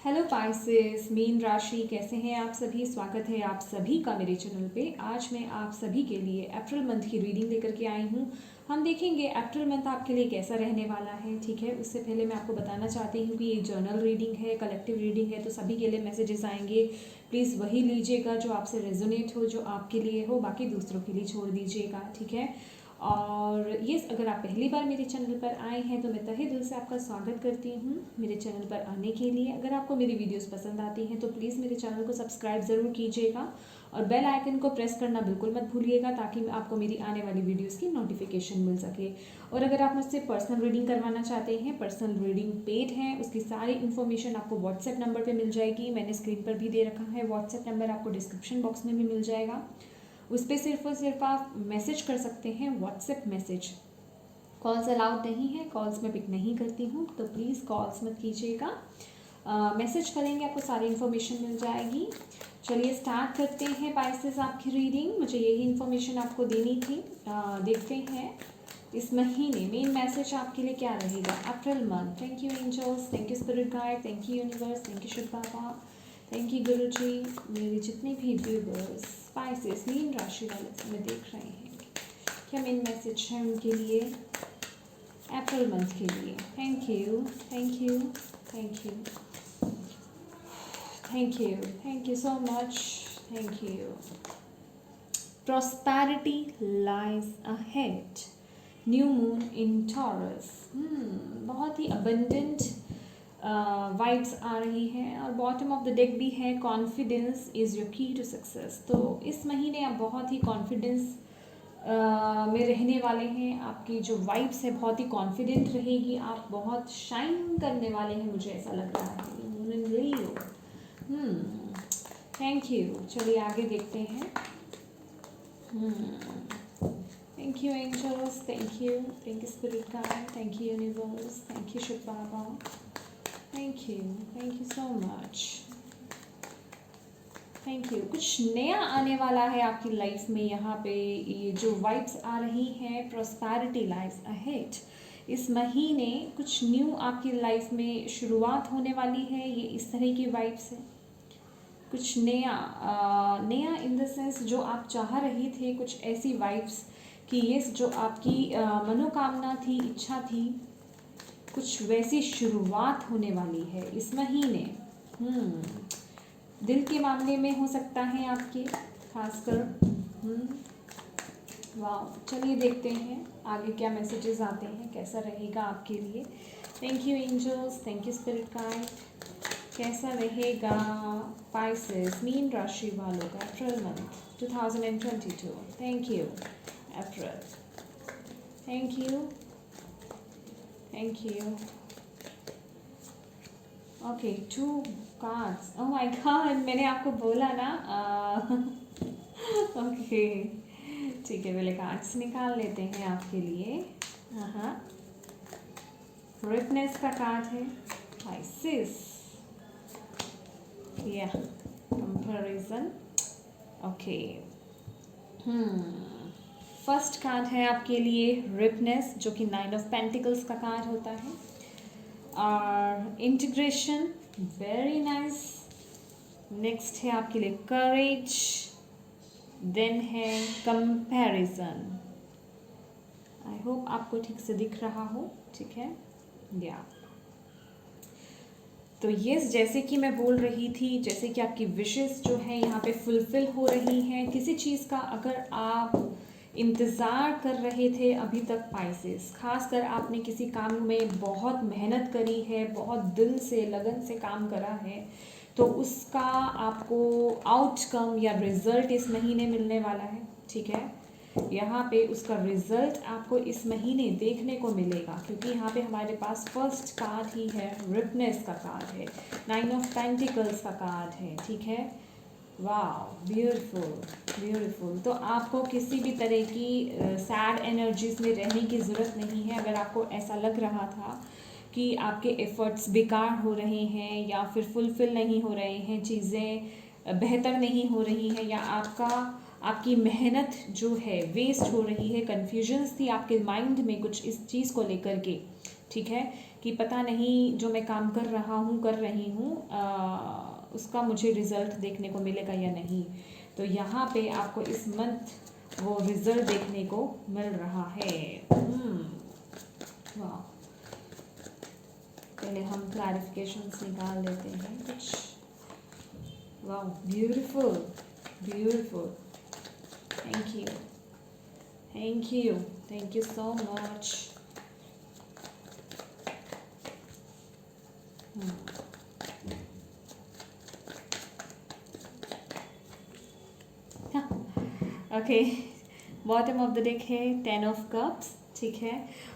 Hello Pisces, मीन राशि कैसे हैं आप सभी। स्वागत है आप सभी का मेरे चैनल पे। आज मैं आप सभी के लिए अप्रैल मंथ की रीडिंग लेकर के आई हूँ। हम देखेंगे अप्रैल मंथ आपके लिए कैसा रहने वाला है। ठीक है, उससे पहले मैं आपको बताना चाहती हूँ कि ये जर्नल रीडिंग है, कलेक्टिव रीडिंग है, तो सभी के लिए मैसेजेस आएंगे। प्लीज़ वही लीजिएगा जो आपसे रेजोनेट हो, जो आपके लिए हो, बाकी दूसरों के लिए छोड़ दीजिएगा। ठीक है। और ये अगर आप पहली बार मेरे चैनल पर आए हैं तो मैं तहे दिल से आपका स्वागत करती हूँ मेरे चैनल पर आने के लिए। अगर आपको मेरी वीडियोस पसंद आती हैं तो प्लीज़ मेरे चैनल को सब्सक्राइब ज़रूर कीजिएगा और बेल आइकन को प्रेस करना बिल्कुल मत भूलिएगा, ताकि आपको मेरी आने वाली वीडियोस की नोटिफिकेशन मिल सके। और अगर आप मुझसे पर्सनल रीडिंग करवाना चाहते हैं, पर्सनल रीडिंग पेड है, उसकी सारी इन्फॉर्मेशन आपको व्हाट्सएप नंबर पर मिल जाएगी। मैंने स्क्रीन पर भी दे रखा है, व्हाट्सएप नंबर आपको डिस्क्रिप्शन बॉक्स में भी मिल जाएगा। उस पर सिर्फ और सिर्फ आप मैसेज कर सकते हैं, व्हाट्सएप मैसेज। कॉल्स अलाउड नहीं है, कॉल्स मैं पिक नहीं करती हूँ, तो प्लीज़ कॉल्स मत कीजिएगा। मैसेज करेंगे, आपको सारी इन्फॉर्मेशन मिल जाएगी। चलिए स्टार्ट करते हैं पाइसेस आपकी रीडिंग। मुझे यही इन्फॉर्मेशन आपको देनी थी। देखते हैं इस महीने मेन मैसेज आपके लिए क्या रहेगा April month. Thank you angels, thank you spirit guide, thank you universe, thank you Shiv Baba, thank you guru ji. मेरे जितने भी व्यूवर्स स्पाइसेस मीन राशि वाले हमें देख रहे हैं, क्या मेन मैसेज है उनके लिए अप्रैल मंथ के लिए। Thank you, thank you, thank you, thank you, thank you so much, thank you. Prosperity lies ahead. New moon in taurus. बहुत ही अबंडेंट वाइब्स आ रही हैं और बॉटम ऑफ द डेक भी है कॉन्फिडेंस इज़ योर की to success. तो इस महीने आप बहुत ही कॉन्फिडेंस में रहने वाले हैं। आपकी जो वाइब्स है बहुत ही कॉन्फिडेंट रहेगी, आप बहुत शाइन करने वाले हैं, मुझे ऐसा लग रहा है। Moon in Leo. Thank you. चलिए आगे देखते हैं। Thank you angels, thank you spirit guide, thank you universe, thank you Shiv Baba, thank you so much, thank you। कुछ नया आने वाला है आपकी लाइफ में। यहाँ पे ये जो वाइब्स आ रही हैं, prosperity lies ahead। इस महीने कुछ न्यू आपकी लाइफ में शुरुआत होने वाली है, ये इस तरह की वाइब्स है। कुछ नया नया इन द सेंस जो आप चाह रही थे, कुछ ऐसी वाइब्स कि ये जो आपकी मनोकामना थी, इच्छा थी, कुछ वैसी शुरुआत होने वाली है इस महीने। दिल के मामले में हो सकता है आपके, खासकर। वाह, चलिए देखते हैं आगे क्या मैसेजेस आते हैं, कैसा रहेगा आपके लिए। Thank you angels, thank you spirit guide. कैसा रहेगा पाइसेस मीन राशि वालों का April month 2022। Thank you April, thank you, thank you. Okay, 2 cards. Oh my God, मैंने आपको बोला ना। ओके ठीक है, पहले कार्ड्स निकाल लेते हैं आपके लिए। हाँ, रिपनेस का कार्ड है पाइसेस या कंपैरिजन। ओके, फर्स्ट कार्ड है आपके लिए रिपनेस, जो कि 9 ऑफ पेंटिकल्स का कार्ड होता है। और इंटीग्रेशन, वेरी नाइस। नेक्स्ट है आपके लिए करेज, देन है कंपैरिजन। आई होप आपको ठीक से दिख रहा हो। ठीक है, या तो यस, जैसे कि मैं बोल रही थी, जैसे कि आपकी विशेस जो है यहाँ पे फुलफिल हो रही हैं। किसी चीज़ का अगर आप इंतज़ार कर रहे थे अभी तक पाइसेस, खासकर आपने किसी काम में बहुत मेहनत करी है, बहुत दिल से लगन से काम करा है, तो उसका आपको आउटकम या रिजल्ट इस महीने मिलने वाला है। ठीक है, यहाँ पे उसका रिजल्ट आपको इस महीने देखने को मिलेगा, क्योंकि यहाँ पे हमारे पास फर्स्ट कार्ड ही है, रिपनेस का कार्ड है, 9 ऑफ पेंटिकल्स का कार्ड है। ठीक है, वाह, ब्यूटीफुल ब्यूटीफुल। तो आपको किसी भी तरह की सैड एनर्जीज में रहने की ज़रूरत नहीं है। अगर आपको ऐसा लग रहा था कि आपके एफर्ट्स बेकार हो रहे हैं या फिर फुलफिल नहीं हो रहे हैं, चीज़ें बेहतर नहीं हो रही हैं, या आपकी मेहनत जो है वेस्ट हो रही है, कन्फ्यूजन्स थी आपके माइंड में कुछ इस चीज़ को लेकर के, ठीक है, कि पता नहीं जो मैं काम कर रहा हूँ कर रही हूँ उसका मुझे रिज़ल्ट देखने को मिलेगा या नहीं। तो यहाँ पे आपको इस मंथ वो रिज़ल्ट देखने को मिल रहा है। वाह, पहले हम क्लैरिफिकेशंस निकाल लेते हैं कुछ। वाह, beautiful beautiful, thank you thank you thank you so much. Okay, bottom of the deck है 10 ऑफ कप्स, ठीक है।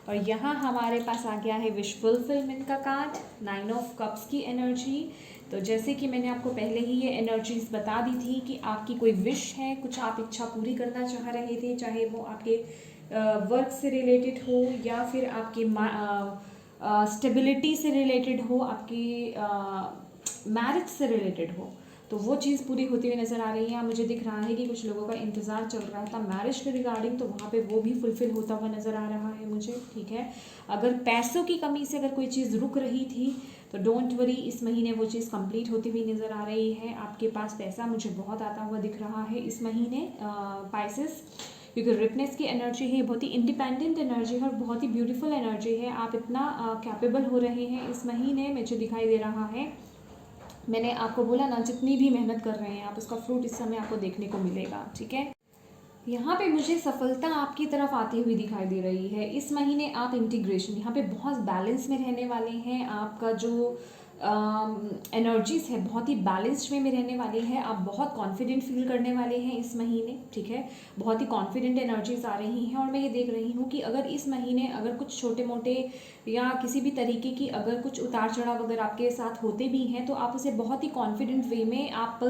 और यहाँ हमारे पास आ गया है विश फुलफिलमेंट का कार्ड, 9 ऑफ कप्स की एनर्जी। तो जैसे कि मैंने आपको पहले ही ये एनर्जीज बता दी थी कि आपकी कोई विश है, कुछ आप इच्छा पूरी करना चाह रहे थे, चाहे वो आपके वर्क से रिलेटेड हो या फिर आपकी स्टेबिलिटी से रिलेटेड हो, आपकी मैरिज से रिलेटेड हो, तो वो चीज़ पूरी होती हुई नज़र आ रही है। मुझे दिख रहा है कि कुछ लोगों का इंतज़ार चल रहा था मैरिज के रिगार्डिंग, तो वहाँ पे वो भी फुलफ़िल होता हुआ नज़र आ रहा है मुझे, ठीक है। अगर पैसों की कमी से अगर कोई चीज़ रुक रही थी तो डोंट वरी, इस महीने वो चीज़ कंप्लीट होती हुई नज़र आ रही है। आपके पास पैसा मुझे बहुत आता हुआ दिख रहा है इस महीने पाइसेस, क्योंकि रिपनेस की एनर्जी है, बहुत ही इंडिपेंडेंट एनर्जी है और बहुत ही ब्यूटीफुल एनर्जी है। आप इतना कैपेबल हो रहे हैं इस महीने में, जो दिखाई दे रहा है। मैंने आपको बोला ना, जितनी भी मेहनत कर रहे हैं आप, उसका फ्रूट इस समय आपको देखने को मिलेगा, ठीक है। यहाँ पे मुझे सफलता आपकी तरफ आती हुई दिखाई दे रही है। इस महीने आप इंटीग्रेशन, यहाँ पे बहुत बैलेंस में रहने वाले हैं। आपका जो एनर्जीज है बहुत ही बैलेंस्ड वे में रहने वाली है। आप बहुत कॉन्फिडेंट फील करने वाले हैं इस महीने, ठीक है। बहुत ही कॉन्फिडेंट एनर्जीज आ रही हैं और मैं ये देख रही हूँ कि अगर इस महीने अगर कुछ छोटे मोटे या किसी भी तरीके की अगर कुछ उतार चढ़ाव अगर आपके साथ होते भी हैं, तो आप उसे बहुत ही कॉन्फिडेंट वे में आप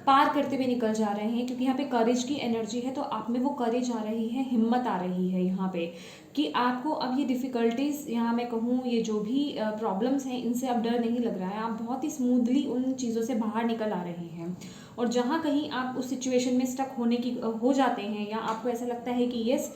पार करते हुए निकल जा रहे हैं, क्योंकि यहाँ पे करेज की एनर्जी है। तो आप में वो करेज आ रही है, हिम्मत आ रही है यहाँ पे, कि आपको अब ये डिफ़िकल्टीज़, यहाँ मैं कहूँ ये जो भी प्रॉब्लम्स हैं, इनसे अब डर नहीं लग रहा है। आप बहुत ही स्मूथली उन चीज़ों से बाहर निकल आ रहे हैं। और जहाँ कहीं आप उस सिचुएशन में स्टक होने की हो जाते हैं, या आपको ऐसा लगता है कि यस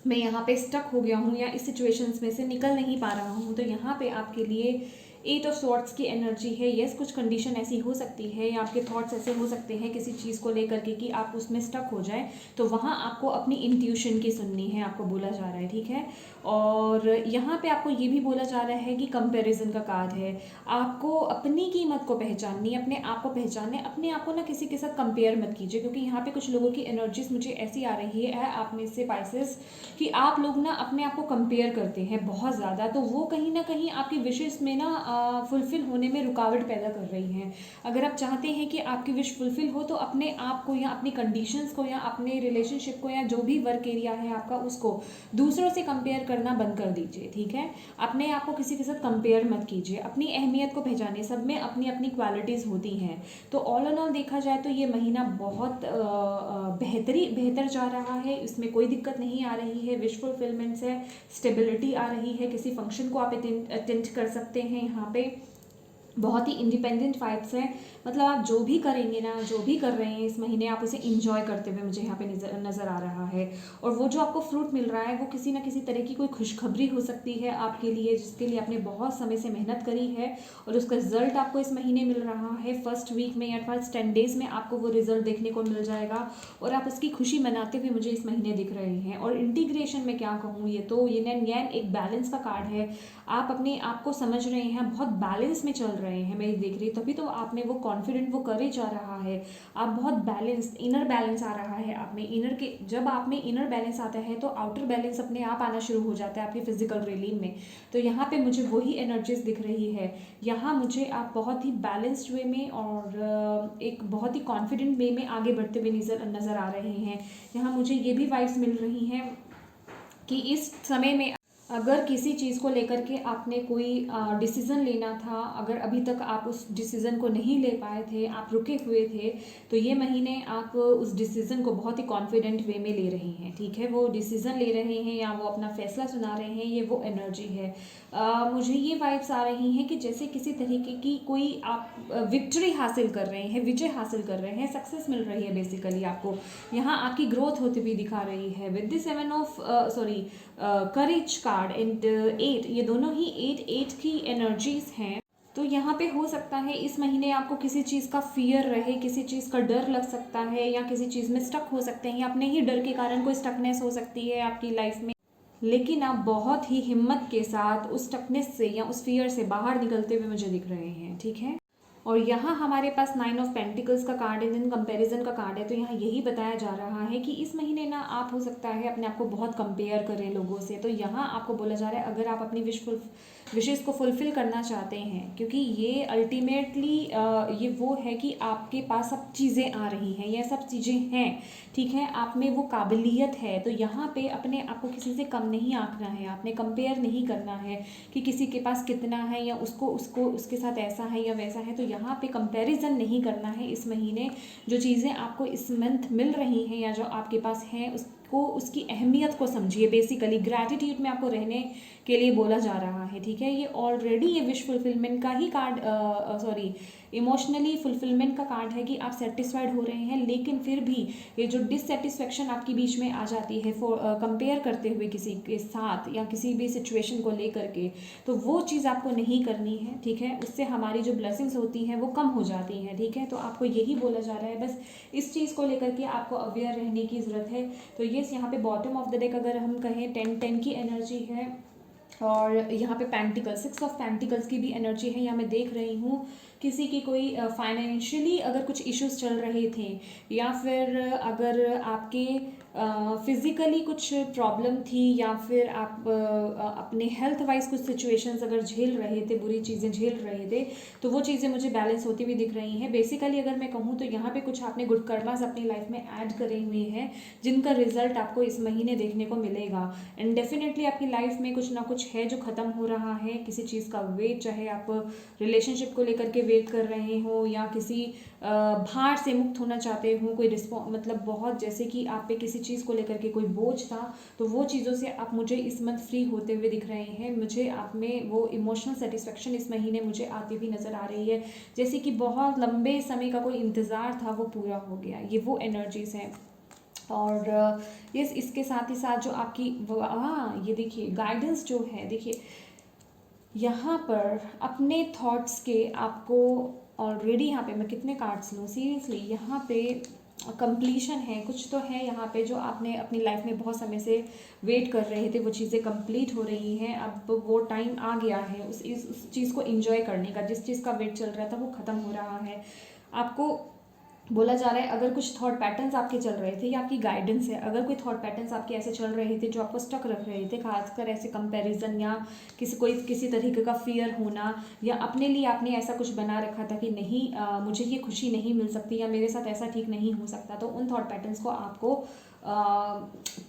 मैं यहाँ पे स्टक हो गया हूँ या इस सिचुएशंस में से निकल नहीं पा रहा हूँ, तो यहाँ पे आपके लिए 8 ऑफ स्वॉर्ड्स की एनर्जी है। यस, कुछ कंडीशन ऐसी हो सकती है या आपके थॉट्स ऐसे हो सकते हैं किसी चीज़ को लेकर के कि आप उसमें स्टक हो जाए, तो वहाँ आपको अपनी इंट्यूशन की सुननी है, आपको बोला जा रहा है, ठीक है। और यहाँ पे आपको ये भी बोला जा रहा है कि कंपैरिजन का कार्ड है। आपको अपनी कीमत को पहचाननी है, अपने आप को पहचानना है, अपने आप को ना किसी के साथ कंपेयर मत कीजिए, क्योंकि यहाँ पे कुछ लोगों की एनर्जीज मुझे ऐसी आ रही है आप में से पाइसेस, कि आप लोग ना अपने आप को कंपेयर करते हैं बहुत ज़्यादा, तो वो कहीं ना कहीं आपकी विशेस में ना फुलफ़िल होने में रुकावट पैदा कर रही हैं। अगर आप चाहते हैं कि आपकी विश फुलफ़िल हो, तो अपने आप को या अपनी कंडीशंस को या अपने रिलेशनशिप को या जो भी वर्क एरिया है आपका, उसको दूसरों से कंपेयर करना बंद कर दीजिए, ठीक है। अपने आप को किसी के साथ कंपेयर मत कीजिए, अपनी अहमियत को पहचानिए। सब में अपनी अपनी क्वालिटीज़ होती हैं। तो ऑल एंड ऑल देखा जाए तो ये महीना बहुत बेहतर जा रहा है, इसमें कोई दिक्कत नहीं आ रही है। विश फुलफिलमेंट्स है, स्टेबिलिटी आ रही है, किसी फंक्शन को आप अटेंड कर सकते हैं। यहाँ पे बहुत ही इंडिपेंडेंट वाइब्स हैं, मतलब आप जो भी करेंगे ना, जो भी कर रहे हैं इस महीने, आप उसे इंजॉय करते हुए मुझे यहाँ पे नज़र आ रहा है। और वो जो आपको फ्रूट मिल रहा है, वो किसी ना किसी तरह की कोई खुशखबरी हो सकती है आपके लिए, जिसके लिए आपने बहुत समय से मेहनत करी है और उसका रिजल्ट आपको इस महीने मिल रहा है। फर्स्ट वीक में या फर्स्ट 10 डेज़ में आपको वो रिजल्ट देखने को मिल जाएगा और आप उसकी खुशी मनाते हुए मुझे इस महीने दिख रहे हैं। और इंटीग्रेशन में क्या कहूँ, ये तो ये नैन एक बैलेंस का कार्ड है। आप अपने आप को समझ रहे हैं, बहुत बैलेंस में चल रहे हैं, मैं देख रही, तभी तो आप में वो कॉन्फिडेंट, वो करेज आ रहा है। आप बहुत बैलेंस, इनर बैलेंस आ रहा है आप में। इनर के जब आप में इनर बैलेंस आता है तो आउटर बैलेंस अपने आप आना शुरू हो जाता है आपके फिजिकल रिलीम में। तो यहाँ पे मुझे वही एनर्जीज दिख रही है। यहाँ मुझे आप बहुत ही बैलेंस्ड वे में और एक बहुत ही कॉन्फिडेंट वे में आगे बढ़ते हुए नज़र आ रहे हैं। यहाँ मुझे ये भी वाइब्स मिल रही हैं कि इस समय में अगर किसी चीज़ को लेकर के आपने कोई डिसीज़न लेना था, अगर अभी तक आप उस डिसीज़न को नहीं ले पाए थे, आप रुके हुए थे, तो ये महीने आप उस डिसीज़न को बहुत ही कॉन्फिडेंट वे में ले रहे हैं, ठीक है। वो डिसीज़न ले रहे हैं या वो अपना फैसला सुना रहे हैं, ये वो एनर्जी है। मुझे ये वाइब्स आ रही हैं कि जैसे किसी तरीके की कोई आप विक्ट्री हासिल कर रहे हैं, विजय हासिल कर रहे हैं, सक्सेस मिल रही है बेसिकली आपको। यहाँ आपकी ग्रोथ होती हुई दिखा रही है विद द 7 ऑफ करेज का कार्ड एंड 8, ये दोनों ही 8 की एनर्जीज हैं। तो यहाँ पे हो सकता है इस महीने आपको किसी चीज़ का फियर रहे, किसी चीज़ का डर लग सकता है, या किसी चीज़ में स्टक हो सकते हैं, या अपने ही डर के कारण कोई स्टकनेस हो सकती है आपकी लाइफ में। लेकिन आप बहुत ही हिम्मत के साथ उस स्टकनेस से या उस फियर से बाहर निकलते हुए मुझे दिख रहे हैं, ठीक है। और यहाँ हमारे पास 9 ऑफ पेंटिकल्स का कार्ड है, इन कंपैरिजन का कार्ड है। तो यहाँ यही बताया जा रहा है कि इस महीने ना आप हो सकता है अपने आप को बहुत कंपेयर करें लोगों से। तो यहाँ आपको बोला जा रहा है अगर आप अपनी विशेस को फुलफिल करना चाहते हैं, क्योंकि ये अल्टीमेटली ये वो है कि आपके पास सब चीज़ें आ रही हैं, ये सब चीज़ें हैं, ठीक है, आप में वो काबिलियत है। तो यहाँ पे अपने आप को किसी से कम नहीं आंकना है, आपने कंपेयर नहीं करना है कि किसी के पास कितना है या उसको उसके साथ ऐसा है या वैसा है। तो यहाँ पे कंपैरिजन नहीं करना है इस महीने। जो चीज़ें आपको इस मंथ मिल रही हैं या जो आपके पास हैं उसको, उसकी अहमियत को समझिए। बेसिकली ग्रैटिट्यूड में आपको रहने के लिए बोला जा रहा है, ठीक है। ये ऑलरेडी ये विश फुलफिलमेंट का ही कार्ड, सॉरी, इमोशनली फुलफिलमेंट का कार्ड है कि आप सेटिस्फाइड हो रहे हैं। लेकिन फिर भी ये जो डिससेटिस्फेक्शन आपके बीच में आ जाती है कंपेयर करते हुए किसी के साथ या किसी भी सिचुएशन को लेकर के, तो वो चीज़ आपको नहीं करनी है, ठीक है। उससे हमारी जो ब्लेसिंग्स होती हैं वो कम हो जाती हैं, ठीक है। तो आपको यही बोला जा रहा है, बस इस चीज़ को लेकर के आपको अवेयर रहने की ज़रूरत है। तो ये यहाँ पे बॉटम ऑफ द डेक अगर हम कहें 10 की एनर्जी है, और यहाँ पे पेंटिकल 6 ऑफ पेंटिकल्स की भी एनर्जी है। यहाँ मैं देख रही हूँ किसी की कोई फाइनेंशियली अगर कुछ इश्यूज चल रहे थे, या फिर अगर आपके फिज़िकली कुछ प्रॉब्लम थी, या फिर आप अपने हेल्थ वाइज कुछ सिचुएशंस अगर झेल रहे थे, बुरी चीज़ें झेल रहे थे, तो वो चीज़ें मुझे बैलेंस होती हुई दिख रही हैं। बेसिकली अगर मैं कहूँ तो यहाँ पे कुछ आपने गुड कर्मास अपनी लाइफ में ऐड करे हुए हैं, जिनका रिजल्ट आपको इस महीने देखने को मिलेगा। एंड डेफिनेटली आपकी लाइफ में कुछ ना कुछ है जो ख़त्म हो रहा है, किसी चीज़ का वेट, चाहे आप रिलेशनशिप को लेकर के वेट कर रहे हो, या किसी भार से मुक्त होना चाहते हो, कोई मतलब बहुत, जैसे कि आप पे किसी चीज़ को लेकर के कोई बोझ था, तो वो चीज़ों से आप मुझे इस मंथ फ्री होते हुए दिख रहे हैं। मुझे आप में वो इमोशनल सेटिस्फेक्शन इस महीने मुझे आती हुई नज़र आ रही है, जैसे कि बहुत लंबे समय का कोई इंतज़ार था वो पूरा हो गया। ये वो एनर्जीज़ हैं। और यस, इसके साथ ही साथ जो आपकी, हाँ ये देखिए गाइडेंस जो है, देखिए यहाँ पर अपने थॉट्स के आपको ऑलरेडी, यहाँ पे मैं कितने कार्ड्स लूँ सीरियसली, यहाँ पे कंप्लीशन है, कुछ तो है यहाँ पे जो आपने अपनी लाइफ में बहुत समय से वेट कर रहे थे, वो चीज़ें कंप्लीट हो रही हैं। अब वो टाइम आ गया है उस चीज़ को एंजॉय करने का, जिस चीज़ का वेट चल रहा था वो ख़त्म हो रहा है। आपको बोला जा रहा है अगर कुछ थॉट पैटर्न्स आपके चल रहे थे, या आपकी गाइडेंस है, अगर कोई थॉट पैटर्न्स आपके ऐसे चल रहे थे जो आपको स्टक रख रहे थे, खासकर ऐसे कंपैरिजन या किसी तरीके का फियर होना, या अपने लिए आपने ऐसा कुछ बना रखा था कि नहीं मुझे ये खुशी नहीं मिल सकती, या मेरे साथ ऐसा ठीक नहीं हो सकता, तो उन थॉट पैटर्न्स को आपको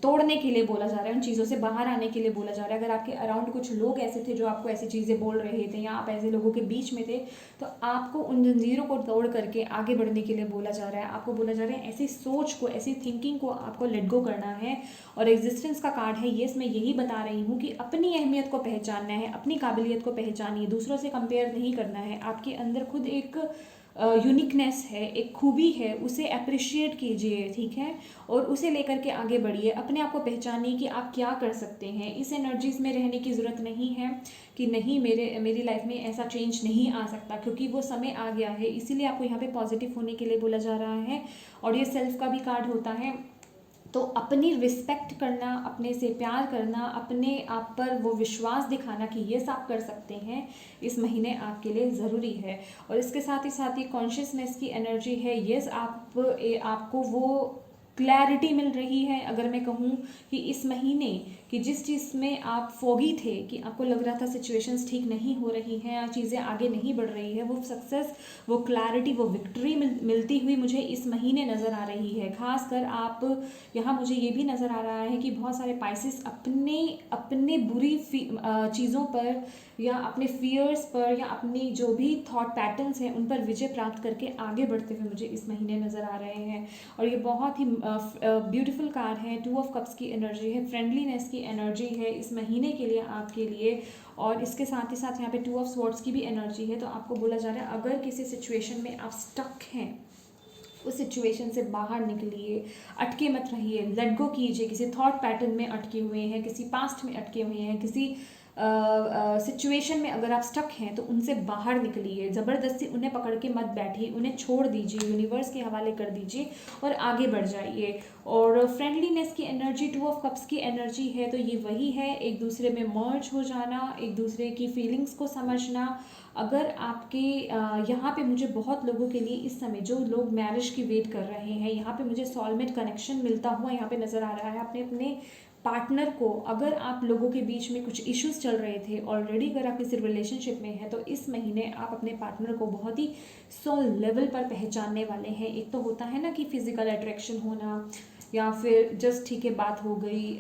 तोड़ने के लिए बोला जा रहा है, उन चीज़ों से बाहर आने के लिए बोला जा रहा है। अगर आपके अराउंड कुछ लोग ऐसे थे जो आपको ऐसी चीज़ें बोल रहे थे, या आप ऐसे लोगों के बीच में थे, तो आपको उन जंजीरों को तोड़ करके आगे बढ़ने के लिए बोला जा रहा है। आपको बोला जा रहा है ऐसी सोच को, ऐसी थिंकिंग को आपको लेट गो करना है। और एग्जिस्टेंस का कार्ड है, ये मैं यही बता रही हूँ कि अपनी अहमियत को पहचानना है, अपनी काबिलियत को पहचानिए, दूसरों से कंपेयर नहीं करना है। आपके अंदर खुद एक यूनिकनेस है, एक खूबी है, उसे अप्रिशिएट कीजिए, ठीक है, और उसे लेकर के आगे बढ़िए। अपने आप को पहचानिए कि आप क्या कर सकते हैं। इस एनर्जीज में रहने की ज़रूरत नहीं है कि नहीं मेरी लाइफ में ऐसा चेंज नहीं आ सकता, क्योंकि वो समय आ गया है। इसीलिए आपको यहाँ पे पॉजिटिव होने के लिए बोला जा रहा है। और ये सेल्फ का भी कार्ड होता है, तो अपनी रिस्पेक्ट करना, अपने से प्यार करना, अपने आप पर वो विश्वास दिखाना कि ये आप कर सकते हैं, इस महीने आपके लिए ज़रूरी है। और इसके साथ ही कॉन्शियसनेस की एनर्जी है। यस, आपको वो क्लैरिटी मिल रही है। अगर मैं कहूँ कि इस महीने कि जिस चीज़ में आप फोगी थे, कि आपको लग रहा था सिचुएशंस ठीक नहीं हो रही हैं या चीज़ें आगे नहीं बढ़ रही है, वो सक्सेस, वो क्लैरिटी, वो विक्ट्री मिलती हुई मुझे इस महीने नज़र आ रही है। खासकर आप यहाँ मुझे ये भी नज़र आ रहा है कि बहुत सारे पाइसेस अपने बुरी चीज़ों पर, या अपने फियर्स पर, या अपनी जो भी थॉट पैटर्न्स हैं उन पर विजय प्राप्त करके आगे बढ़ते हुए मुझे इस महीने नज़र आ रहे हैं। और ये बहुत ही ब्यूटीफुल कार्ड है। 2 ऑफ कप्स की एनर्जी है, फ्रेंडलीनेस की एनर्जी है इस महीने के लिए आपके लिए। और इसके साथ ही साथ यहाँ पे 2 ऑफ स्वॉर्ड्स की भी एनर्जी है। तो आपको बोला जा रहा है अगर किसी सिचुएशन में आप स्टक हैं, उस सिचुएशन से बाहर निकलिए, अटके मत रहिए, लेट गो कीजिए। किसी थॉट पैटर्न में अटके हुए हैं, किसी पास्ट में अटके हुए हैं, किसी सिचुएशन में अगर आप स्टक हैं तो उनसे बाहर निकलिए। ज़बरदस्ती उन्हें पकड़ के मत बैठिए, उन्हें छोड़ दीजिए, यूनिवर्स के हवाले कर दीजिए और आगे बढ़ जाइए। और फ्रेंडलीनेस की एनर्जी, 2 ऑफ कप्स की एनर्जी है, तो ये वही है, एक दूसरे में मर्ज हो जाना, एक दूसरे की फीलिंग्स को समझना। अगर आपके यहाँ पे मुझे बहुत लोगों के लिए इस समय, जो लोग मैरिज की वेट कर रहे हैं, यहाँ पे मुझे सोलमेट कनेक्शन मिलता हुआ यहाँ पे नज़र आ रहा है। अपने अपने पार्टनर को, अगर आप लोगों के बीच में कुछ इश्यूज चल रहे थे ऑलरेडी, अगर आप किसी रिलेशनशिप में हैं, तो इस महीने आप अपने पार्टनर को बहुत ही सोल लेवल पर पहचानने वाले हैं। एक तो होता है ना कि फिजिकल अट्रैक्शन होना, या फिर जस्ट ठीक है बात हो गई,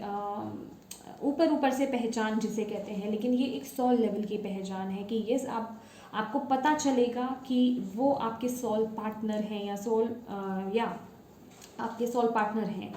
ऊपर ऊपर से पहचान जिसे कहते हैं, लेकिन ये एक सोल लेवल की पहचान है कि यस, आपको पता चलेगा कि वो आपके सोल पार्टनर हैं या आपके सोल पार्टनर हैं।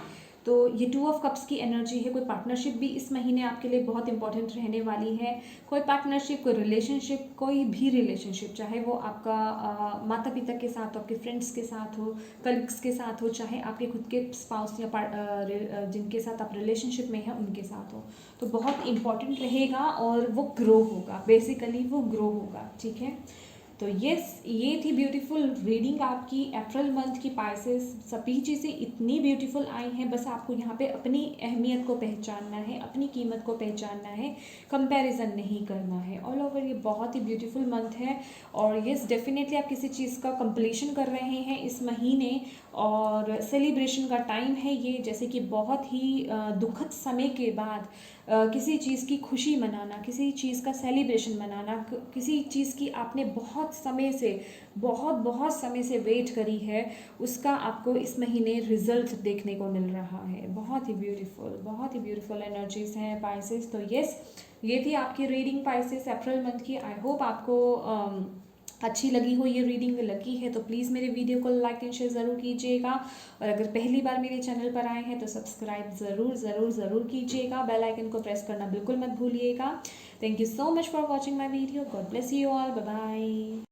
तो ये 2 ऑफ कप्स की एनर्जी है। कोई पार्टनरशिप भी इस महीने आपके लिए बहुत इंपॉर्टेंट रहने वाली है। कोई पार्टनरशिप, कोई रिलेशनशिप, कोई भी रिलेशनशिप, चाहे वो आपका माता पिता के साथ हो, आपके फ्रेंड्स के साथ हो, कलीग्स के साथ हो, चाहे आपके खुद के स्पाउस या जिनके साथ आप रिलेशनशिप में हैं उनके साथ हो, तो बहुत इंपॉर्टेंट रहेगा और वो ग्रो होगा, बेसिकली वो ग्रो होगा। ठीक है, तो यस, ये थी ब्यूटीफुल रीडिंग आपकी अप्रैल मंथ की पाइसेस। सभी चीज़ें इतनी ब्यूटीफुल आई हैं, बस आपको यहाँ पे अपनी अहमियत को पहचानना है, अपनी कीमत को पहचानना है, कंपैरिजन नहीं करना है। ऑल ओवर ये बहुत ही ब्यूटीफुल मंथ है। और यस, डेफिनेटली आप किसी चीज़ का कंप्लीशन कर रहे हैं इस महीने, और सेलिब्रेशन का टाइम है ये। जैसे कि बहुत ही दुखद समय के बाद किसी चीज़ की खुशी मनाना, किसी चीज़ का सेलिब्रेशन मनाना, किसी चीज़ की आपने बहुत समय से वेट करी है, उसका आपको इस महीने रिजल्ट देखने को मिल रहा है। बहुत ही ब्यूटीफुल एनर्जीज हैं पाइसेस। तो यस, ये थी आपकी रीडिंग पाइसेस अप्रैल मंथ की। आई होप आपको अच्छी लगी हो ये रीडिंग। लगी है तो प्लीज़ मेरे वीडियो को लाइक एंड शेयर ज़रूर कीजिएगा, और अगर पहली बार मेरे चैनल पर आए हैं तो सब्सक्राइब ज़रूर कीजिएगा। बेल आइकन को प्रेस करना बिल्कुल मत भूलिएगा। Thank you so much for watching my video. God bless you all. Bye bye.